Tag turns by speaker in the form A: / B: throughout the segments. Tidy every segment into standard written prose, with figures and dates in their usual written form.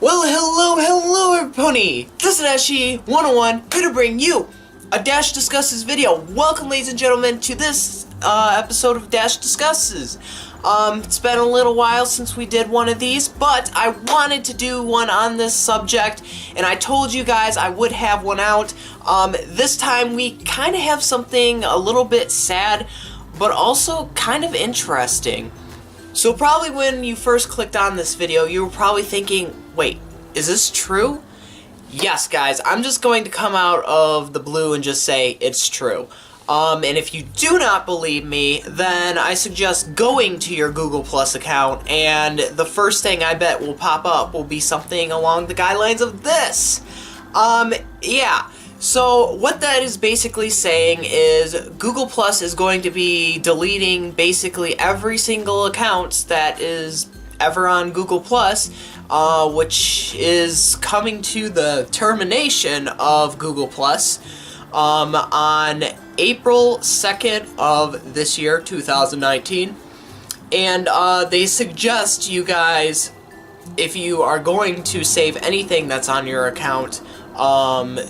A: Well, hello everybody! This is Dashi101, here to bring you a Dash Discusses video. Welcome, ladies and gentlemen, to this episode of Dash Discusses. It's been a little while since we did one of these, but I wanted to do one on this subject, and I told you guys I would have one out. This time we kind of have something a little bit sad, but also kind of interesting. So probably when you first clicked on this video, you were probably thinking, wait, is this true? Yes, guys, I'm just going to come out of the blue and just say it's true. And if you do not believe me, then I suggest going to your Google Plus account, and the first thing I bet will pop up will be something along the guidelines of this. Yeah. So what that is basically saying is Google Plus is going to be deleting basically every single account that is ever on Google Plus, which is coming to the termination of Google Plus on April 2nd of this year, 2019. And they suggest you guys, if you are going to save anything that's on your account,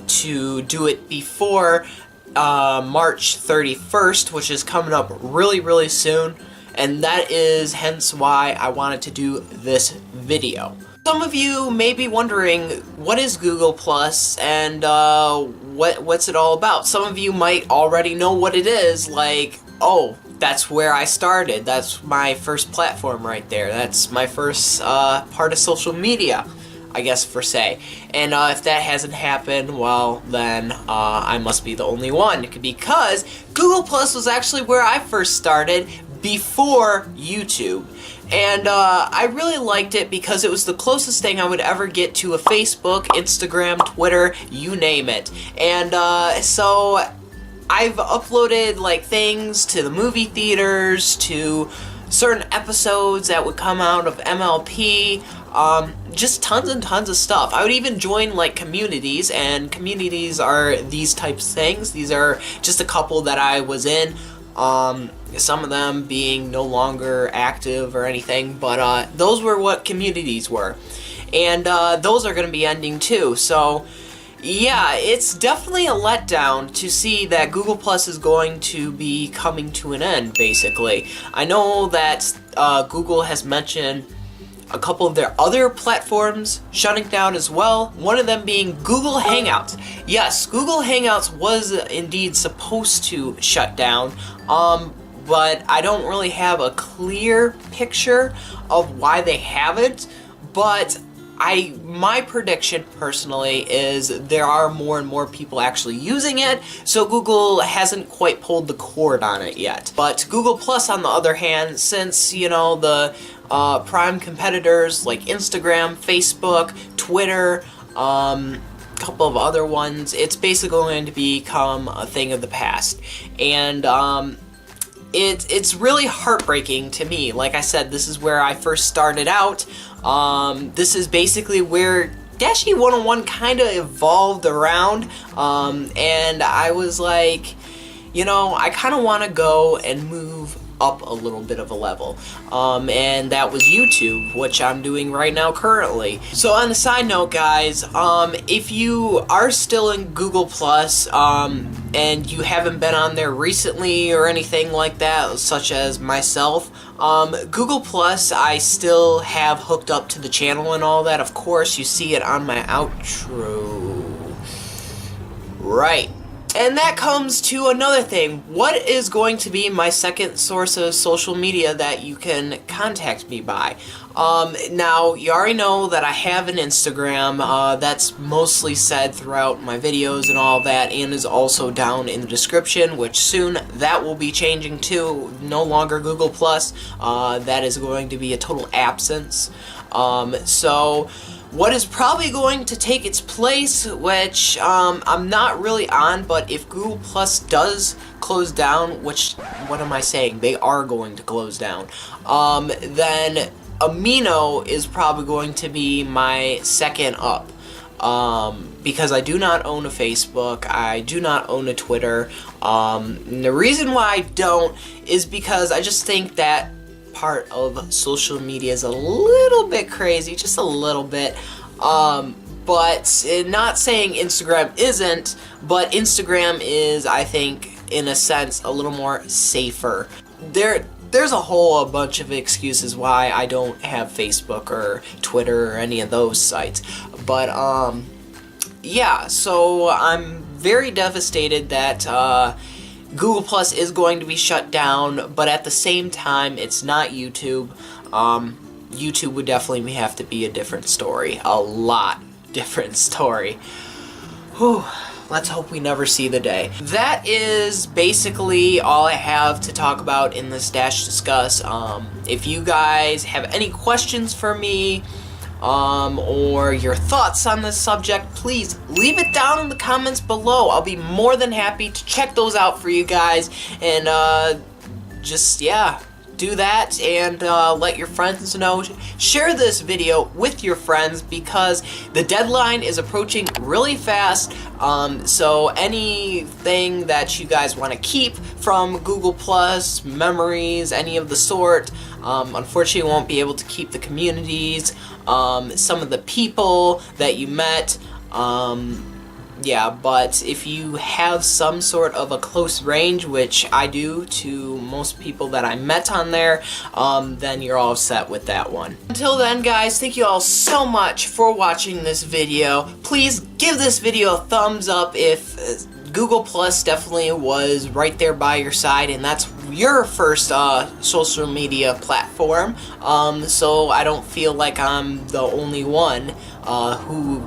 A: to do it before March 31st, which is coming up really soon, and that is hence why I wanted to do this video. Some of you may be wondering, what is Google Plus and what's it all about? Some of you might already know what it is, like, oh, that's where I started, that's my first platform right there, that's my first part of social media, I guess, per se. And if that hasn't happened, well, then I must be the only one, because Google Plus was actually where I first started before YouTube. And I really liked it because it was the closest thing I would ever get to a Facebook, Instagram, Twitter, you name it. And so I've uploaded like things to the movie theaters, to certain episodes that would come out of MLP, just tons and tons of stuff. I would even join like communities, and communities are these types of things. These are just a couple that I was in, some of them being no longer active or anything, but those were what communities were. And those are going to be ending too, so yeah, it's definitely a letdown to see that Google Plus is going to be coming to an end, basically. I know that Google has mentioned a couple of their other platforms shutting down as well, one of them being Google Hangouts. Yes, Google Hangouts was indeed supposed to shut down, but I don't really have a clear picture of why they haven't, but my prediction personally is there are more and more people actually using it, so Google hasn't quite pulled the cord on it yet. But Google Plus, on the other hand, since, you know, the prime competitors like Instagram, Facebook, Twitter, a couple of other ones, it's basically going to become a thing of the past. And it's really heartbreaking to me. Like I said, this is where I first started out. This is basically where Dashi101 kind of evolved around, and I was like, you know, I kind of want to go and move up a little bit of a level, and that was YouTube, which I'm doing right now currently. So on a side note, guys, if you are still in Google Plus, and you haven't been on there recently or anything like that, such as myself, Google Plus, I still have hooked up to the channel and all that. Of course, you see it on my outro. Right. And that comes to another thing. What is going to be my second source of social media that you can contact me by? Now, you already know that I have an Instagram. That's mostly said throughout my videos and all that, and is also down in the description, which soon that will be changing too. No longer Google Plus. That is going to be a total absence. So what is probably going to take its place, which I'm not really on, but if Google Plus does close down, which, what am I saying? They are going to close down. Then Amino is probably going to be my second up. Because I do not own a Facebook, I do not own a Twitter. And the reason why I don't is because I just think that part of social media is a little bit crazy, just a little bit. But not saying Instagram isn't, but Instagram is, I think, in a sense, a little more safer. There's a bunch of excuses why I don't have Facebook or Twitter or any of those sites. But, yeah, so I'm very devastated that, Google Plus is going to be shut down, but at the same time, it's not YouTube. YouTube would definitely have to be a different story. A lot different story. Whew. Let's hope we never see the day. That is basically all I have to talk about in this Dash Discuss. If you guys have any questions for me, or your thoughts on this subject, please leave it down in the comments below. I'll be more than happy to check those out for you guys, and just, yeah, do that, and let your friends know. Share this video with your friends because the deadline is approaching really fast. So anything that you guys want to keep from Google Plus, memories, any of the sort, unfortunately won't be able to keep the communities, some of the people that you met, yeah, but if you have some sort of a close range, which I do to most people that I met on there, then you're all set with that one. Until then, guys, thank you all so much for watching this video. Please give this video a thumbs up if Google Plus definitely was right there by your side, and that's your first social media platform, so I don't feel like I'm the only one who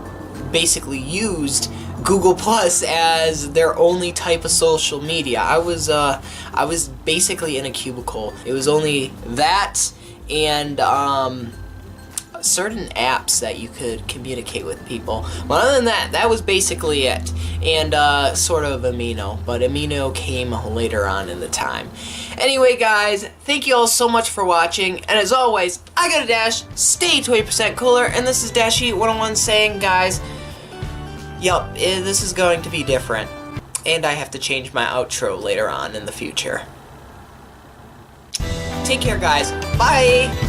A: basically used Google Plus as their only type of social media. I was basically in a cubicle. It was only that and certain apps that you could communicate with people. But other than that, that was basically it. And sort of Amino, but Amino came later on in the time. Anyway, guys, thank you all so much for watching, and as always, I got a Dash, stay 20% cooler, and this is Dashy 101 saying, guys, yup, this is going to be different, and I have to change my outro later on in the future. Take care, guys. Bye!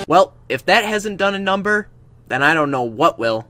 A: Well, if that hasn't done a number, then I don't know what will.